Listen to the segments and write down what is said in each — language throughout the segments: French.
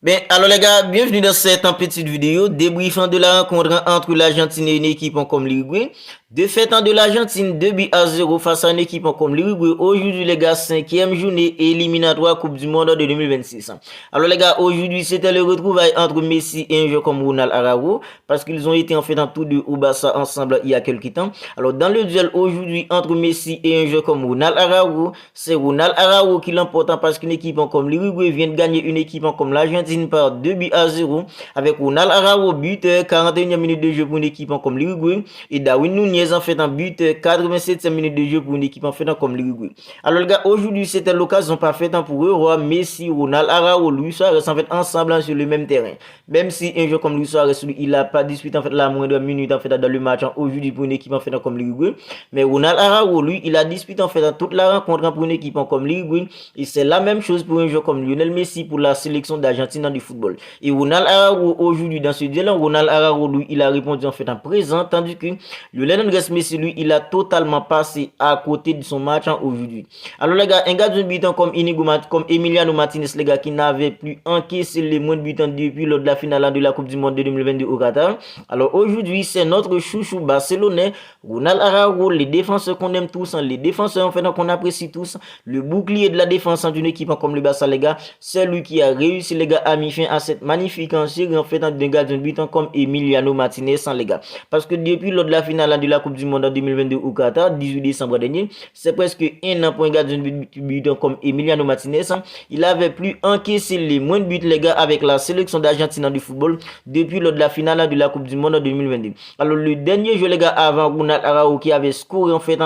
Ben, alors les gars, bienvenue dans cette petite vidéo débriefant de la rencontre entre l'Argentine et une équipe comme l'Uruguay. De fait, de l'Argentine, 2-0 face à une équipe comme l'Uruguay. Aujourd'hui, les gars, cinquième journée éliminatoire Coupe du Monde de 2026. Alors les gars, aujourd'hui, c'était le retrouvaille entre Messi et un joueur comme Ronald Araujo parce qu'ils ont été en fait tous deux au Barça ensemble il y a quelques temps. Alors dans le duel aujourd'hui entre Messi et un joueur comme Ronald Araujo, c'est Ronald Araujo qui l'emporte parce qu'une équipe comme l'Uruguay vient de gagner une équipe comme l'Argentine par 2-0 avec Ronald Araujo buteur, 41e minute de jeu pour une équipe comme l'Uruguay et Darwin Nunez en fait un buteur, 87e minute de jeu pour une équipe en fait comme l'Uruguay. Alors les gars, aujourd'hui c'était l'occasion parfaite pour eux, Messi, Ronald Araujo, Luis Suarez en fait ensemble sur le même terrain. Même si un joueur comme Luis Suarez, il n'a pas disputé en fait la moindre minute en fait dans le match aujourd'hui pour une équipe en fait comme l'Uruguay, mais Ronald Araujo, lui, il a disputé en fait toute la rencontre pour une équipe comme l'Uruguay et c'est la même chose pour un joueur comme Lionel Messi pour la sélection d'Argentine dans du football. Et Ronald Araujo aujourd'hui dans ce duel, Ronald Araujo, lui, il a répondu en fait en présent, tandis que Lionel Messi, lui, il a totalement passé à côté de son match aujourd'hui. Alors les gars, un gars d'un but comme comme Emiliano Martinez, les gars, qui n'avait plus encaissé les moins de buts depuis lors de la finale de la Coupe du Monde de 2022 au Qatar. Alors aujourd'hui, c'est notre chouchou barcelonais, Ronald Araujo, les défenseurs qu'on aime tous, les défenseurs en fait qu'on apprécie tous, le bouclier de la défense d'une équipe comme le Barça, les gars, c'est lui qui a réussi, les gars, à mis fin à cette magnifique série en fait d'un gars d'un but comme Emiliano Martinez, les gars. Parce que depuis lors de la finale de la Coupe du Monde en 2022 au Qatar, 18 décembre dernier, c'est presque un an pour un gars d'un but comme Emiliano Martinez. Il avait plus encaissé les moins de buts, les gars, avec la sélection d'Argentine du football depuis lors de la finale de la Coupe du Monde en 2022. Alors le dernier jeu, les gars, avant Ronald Araujo qui avait scoré en fait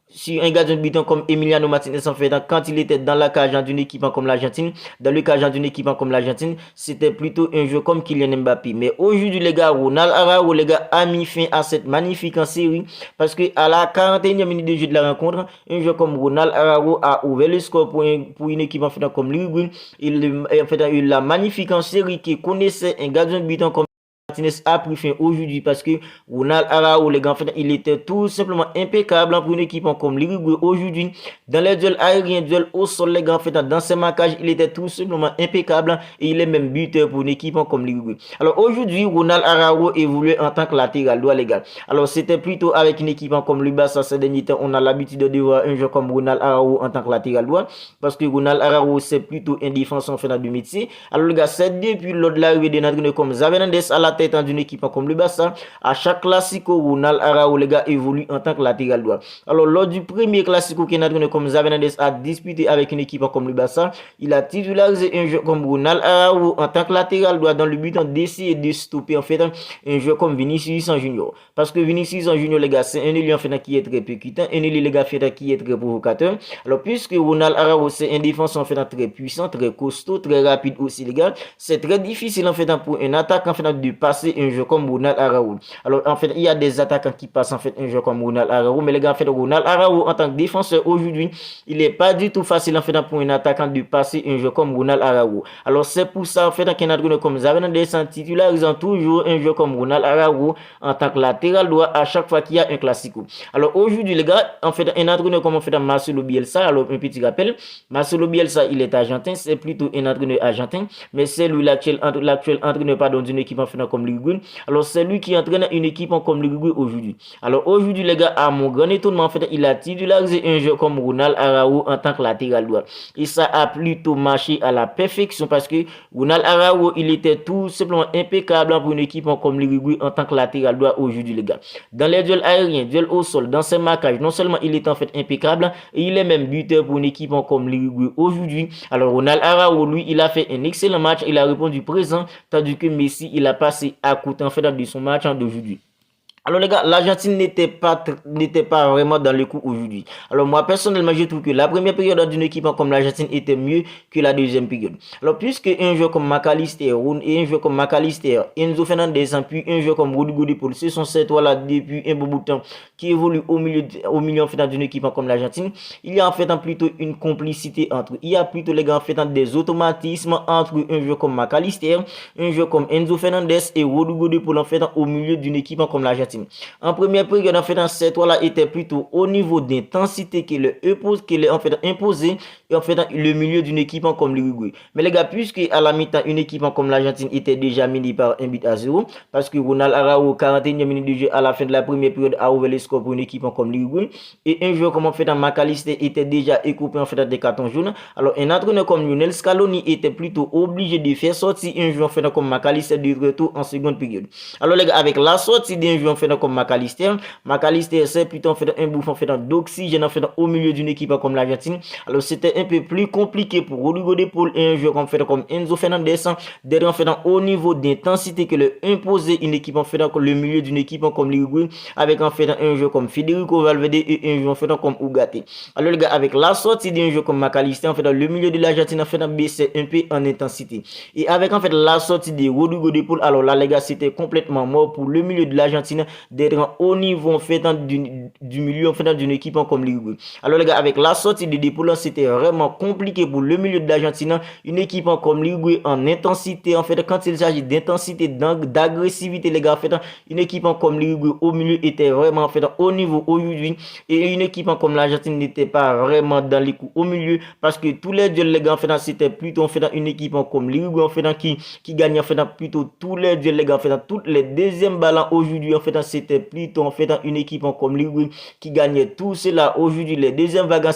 sur un gardien de but comme Emiliano Martinez en fait quand il était dans la cage d'une équipe comme l'Argentine, dans le cage d'une équipe comme l'Argentine, c'était plutôt un jeu comme Kylian Mbappé. Mais aujourd'hui les gars, Ronald Araujo, les gars, a mis fin à cette magnifique série parce que à la 41e minute de jeu de la rencontre, un jeu comme Ronald Araujo a ouvert le score pour une équipe en fait comme l'Uruguay. Il en fait eu la magnifique série qui connaissait un gardien de but comme Martinez a pris fin aujourd'hui parce que Ronald Araujo, les gars, en fait, il était tout simplement impeccable pour une équipe comme l'Uruguay aujourd'hui. Dans les duels aériens, duels au sol, les gars, en fait, dans ses marquages, il était tout simplement impeccable et il est même buteur pour une équipe comme l'Uruguay. Alors aujourd'hui, Ronald Araujo évoluait en tant que latéral droit, les gars. Alors c'était plutôt avec une équipe comme le Barça ces derniers temps, on a l'habitude de voir un joueur comme Ronald Araujo en tant que latéral droit parce que Ronald Araujo, c'est plutôt un défenseur en fait du métier. Alors les gars, c'est depuis lors de l'arrivée de notre comme Xavi Hernandez à la tête d'une équipe comme le Barça, à chaque classico, Ronald Araujo, les gars, évolue en tant que latéral droit. Alors, lors du premier classico que notre comme Xavi Hernandez a disputé avec une équipe comme le Barça, il a titularisé un joueur comme Ronald Araujo en tant que latéral droit dans le but d'essayer de stopper en fait un joueur comme Vinicius Junior. Parce que Vinicius Junior, les gars, c'est un élément en fait qui est très percutant, un élément les gars fait qui est très provocateur. Alors, puisque Ronald Araujo, c'est un défenseur en fait très puissant, très costaud, très rapide aussi, les gars, c'est très difficile en fait pour un attaquant en fait de passer un jeu comme Ronald Araujo. Alors en fait, il y a des attaquants qui passent en fait un jeu comme Ronald Araujo, mais les gars, en fait, Ronald Araujo en tant que défenseur aujourd'hui, il n'est pas du tout facile en fait pour un attaquant de passer un jeu comme Ronald Araujo. Alors c'est pour ça en fait qu'un attaquant comme Xavi Hernandez en titularisant toujours un jeu comme Ronald Araujo en tant que latéral droit à chaque fois qu'il y a un classico. Alors aujourd'hui les gars, en fait, un entraîneur comme en fait Marcelo Bielsa, alors un petit rappel, Marcelo Bielsa, il est argentin, c'est plutôt un entraîneur argentin, mais c'est lui l'actuel entraîneur pardon d'une équipe en fait comme l'Uruguay. Alors c'est lui qui entraîne une équipe comme l'Uruguay aujourd'hui. Alors aujourd'hui les gars, à mon grand étonnement en fait, il a titularisé un joueur comme Ronald Araujo en tant que latéral droit. Et ça a plutôt marché à la perfection parce que Ronald Araujo, il était tout simplement impeccable pour une équipe comme l'Uruguay en tant que latéral droit aujourd'hui les gars. Dans les duels aériens, duels au sol, dans ses marquages, non seulement il est en fait impeccable, et il est même buteur pour une équipe comme l'Uruguay aujourd'hui. Alors Ronald Araujo, lui, il a fait un excellent match, il a répondu présent, tandis que Messi, il a passé à côté en fait de son match d'aujourd'hui. Alors les gars, l'Argentine n'était pas vraiment dans le coup aujourd'hui. Alors moi personnellement, je trouve que la première période d'une équipe comme l'Argentine était mieux que la deuxième période. Alors puisque un joueur comme McAllister et un joueur comme McAllister, Enzo Fernandez puis un joueur comme Rodrigo de Paul, ce sont ces trois-là depuis un bon bout de temps qui évoluent au milieu en fait d'une équipe comme l'Argentine. Il y a en fait plutôt une complicité entre eux. Il y a plutôt les gars en fait des automatismes entre un joueur comme McAllister, un joueur comme Enzo Fernandez et Rodrigo de Paul en fait au milieu d'une équipe comme l'Argentine. l'Argentine. En première période, en fait, dans cette là était plutôt au niveau d'intensité que les en fait imposé et en fait le milieu d'une équipe comme l'Uruguay. Mais les gars, puisque à la mi-temps une équipe comme l'Argentine était déjà menée par 1-0 parce que Ronald Araujo 41e minute de jeu à la fin de la première période a ouvert le score pour une équipe comme l'Uruguay et un joueur comme en fait McAllister était déjà écopé en fait des cartons jaunes. Alors un entraîneur comme Lionel Scaloni était plutôt obligé de faire sortir un joueur en fait comme McAllister de retour en seconde période. Alors les gars, avec la sortie d'un joueur en fait comme McAllister c'est plutôt en fait un bouffon en fait d'oxygène en fait au milieu d'une équipe comme l'Argentine. Alors c'était un peu plus compliqué pour Rodrigo de Paul et un joueur en fait comme Enzo Fernandez d'être en fait au niveau d'intensité que le imposer une équipe en fait comme le milieu d'une équipe comme l'Uruguay avec en fait un joueur comme Federico Valverde et un joueur en fait comme Ugarte. Alors les gars, avec la sortie d'un joueur comme McAllister en fait le milieu de l'Argentine en fait baissé un peu en intensité et avec en fait la sortie de Rodrigo de Paul, alors là les gars c'était complètement mort pour le milieu de l'Argentine d'être au niveau en fait du milieu en fait d'une équipe comme l'Uruguay. Alors les gars, avec la sortie de Paul c'était vraiment compliqué pour le milieu de l'Argentine, une équipe comme l'Uruguay en intensité en fait quand il s'agit d'intensité d'agressivité les gars en fait une équipe comme l'Uruguay au milieu était vraiment en fait au niveau aujourd'hui et une équipe comme l'Argentine n'était pas vraiment dans les coups au milieu parce que tous les duels les gars en fait c'était plutôt en fait une équipe comme l'Uruguay en fait qui gagnait en fait plutôt tous les duels les gars en fait toutes les deuxièmes ballons aujourd'hui en fait c'était plutôt en fait une équipe comme l'Uruguay qui gagnait tout cela aujourd'hui les deuxièmes vagues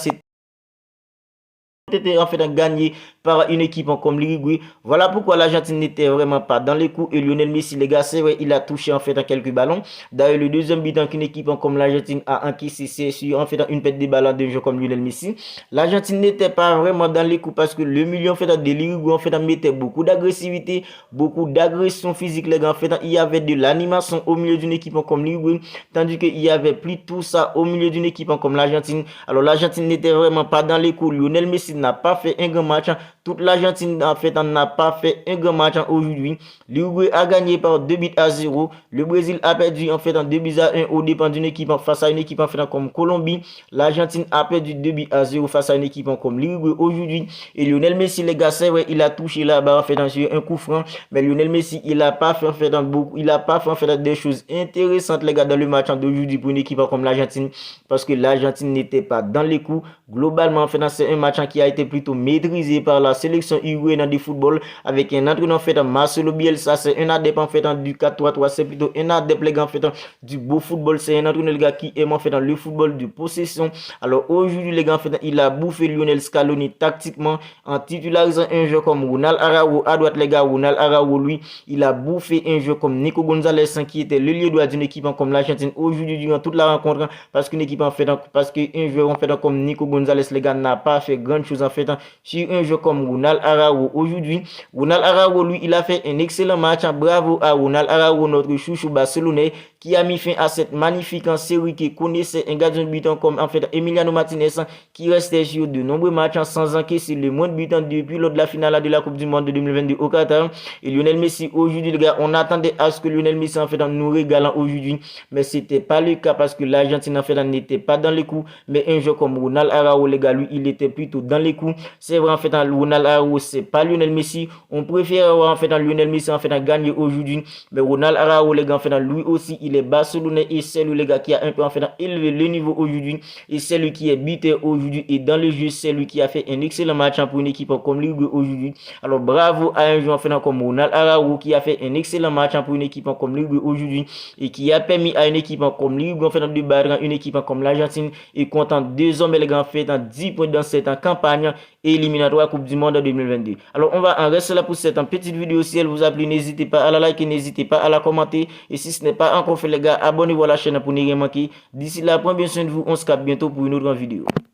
c'était en fait gagné par une équipe comme l'Uruguay. Voilà pourquoi l'Argentine n'était vraiment pas dans les coups et Lionel Messi les gars c'est vrai il a touché en fait quelques ballons. D'ailleurs le deuxième but qu'une équipe comme l'Argentine a encaissé c'est sur en fait une perte de ballon de jeu comme Lionel Messi. L'Argentine n'était pas vraiment dans les coups parce que le milieu en fait de l'Uruguay en fait mettait beaucoup d'agressivité, beaucoup d'agression physique les gars en fait il y avait de l'animation au milieu d'une équipe comme l'Uruguay tandis qu'il y avait plus tout ça au milieu d'une équipe comme l'Argentine. Alors l'Argentine n'était vraiment pas dans les coups. Lionel Messi n'a pas fait un grand match. Toute l'Argentine en fait n'a pas fait un grand match aujourd'hui. L'Uruguay a gagné par 2-0. Le Brésil a perdu en fait en 2-1 au dépend d'une équipe face à une équipe en fait comme Colombie. L'Argentine a perdu 2-0 face à une équipe comme l'Uruguay aujourd'hui. Et Lionel Messi les gars c'est vrai il a touché là-bas en fait sur un coup franc. Mais Lionel Messi il a pas fait en fait beaucoup, il a pas fait en fait des choses intéressantes les gars dans le match d'aujourd'hui pour une équipe comme l'Argentine parce que l'Argentine n'était pas dans les coups. Globalement en fait c'est un match qui a été plutôt maîtrisé par la sélection uruguayenne de football avec un entraîneur en fait Marcelo Bielsa, c'est un adepte en fait du 4-3-3, c'est plutôt un adepte les gars en fait du beau football, c'est un entraîneur les gars qui aime en fait le football de possession. Alors aujourd'hui les gars en fait il a bouffé Lionel Scaloni tactiquement en titularisant un joueur comme Ronald Araujo à droite les gars. Ronald Araujo lui il a bouffé un joueur comme Nico Gonzalez qui était le lieu droit d'une équipe comme l'Argentine aujourd'hui durant toute la rencontre parce qu'une équipe en fait parce qu'un joueur en fait comme Nico Gonzalez les gars n'a pas fait grande chose en fait sur un jeu comme Ronald Araujo aujourd'hui. Ronald Araujo lui il a fait un excellent match. Bravo à Ronald Araujo notre chouchou barcelonais qui a mis fin à cette magnifique série qui connaissait un gardien de but comme en fait Emiliano Martinez qui restait sur de nombreux matchs sans encaisser le moins de buts depuis lors de la finale de la Coupe du Monde de 2022 au Qatar. Et Lionel Messi aujourd'hui les gars on attendait à ce que Lionel Messi en fait nous régale aujourd'hui mais c'était pas le cas parce que l'Argentine en fait n'était pas dans les coups mais un jeu comme Ronald Araujo les gars lui il était plutôt dans les coups. C'est vrai en fait Ronald Araujo c'est pas Lionel Messi, on préfère avoir en fait Lionel Messi en fait gagner aujourd'hui mais Ronald Araujo les gars en fait lui aussi il est barcelonais et c'est lui les gars qui a un peu en fait élevé le niveau aujourd'hui et c'est lui qui est buteur aujourd'hui et dans le jeu c'est lui qui a fait un excellent match pour une équipe comme l'Uruguay aujourd'hui. Alors bravo à un joueur en fait comme Ronald Araujo qui a fait un excellent match pour une équipe comme l'Uruguay aujourd'hui et qui a permis à une équipe comme l'Uruguay en fait de battre une équipe comme l'Argentine et comptant 2 hommes les gars en fait 10 points dans cette campagne éliminatoire Coupe du Monde 2022. Alors on va en rester là pour cette petite vidéo. Si elle vous a plu, n'hésitez pas à la liker, n'hésitez pas à la commenter. Et si ce n'est pas encore fait les gars, abonnez-vous à la chaîne pour ne rien manquer. D'ici là, prenez bien soin de vous. On se capte bientôt pour une autre vidéo.